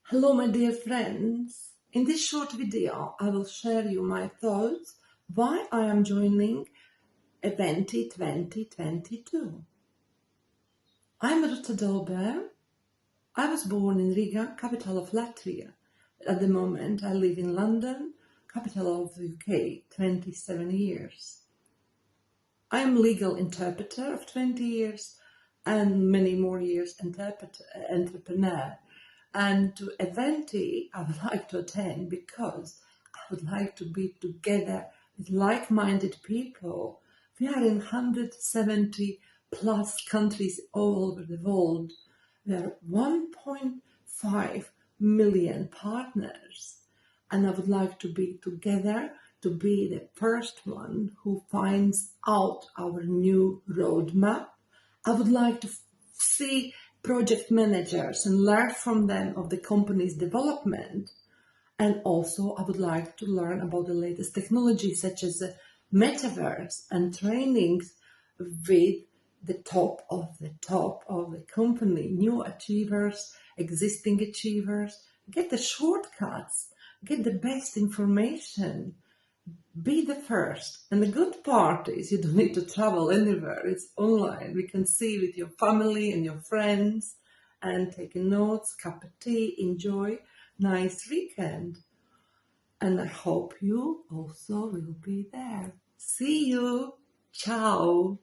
Hello my dear friends, in this short video I will share you my thoughts why I am joining EVENTI 2022. I am Ruta Dolbear. I was born in Riga, capital of Latvia. At the moment I live in London, capital of the UK, 27 years. I am legal interpreter of 20 years and many more years entrepreneur. And to EVENTI, I would like to attend because I would like to be together with like-minded people. We are in 170 plus countries all over the world. There are 1.5 million partners. And I would like to be together to be the first one who finds out our new roadmap. I would like to see project managers and learn from them of the company's development. And also I would like to learn about the latest technology such as the metaverse and trainings with the top of the company, new achievers, existing achievers, get the shortcuts, get the best information. Be the first. And the good part is you don't need to travel anywhere. It's online. We can see with your family and your friends and take notes, cup of tea, enjoy nice weekend. And I hope you also will be there. See you. Ciao.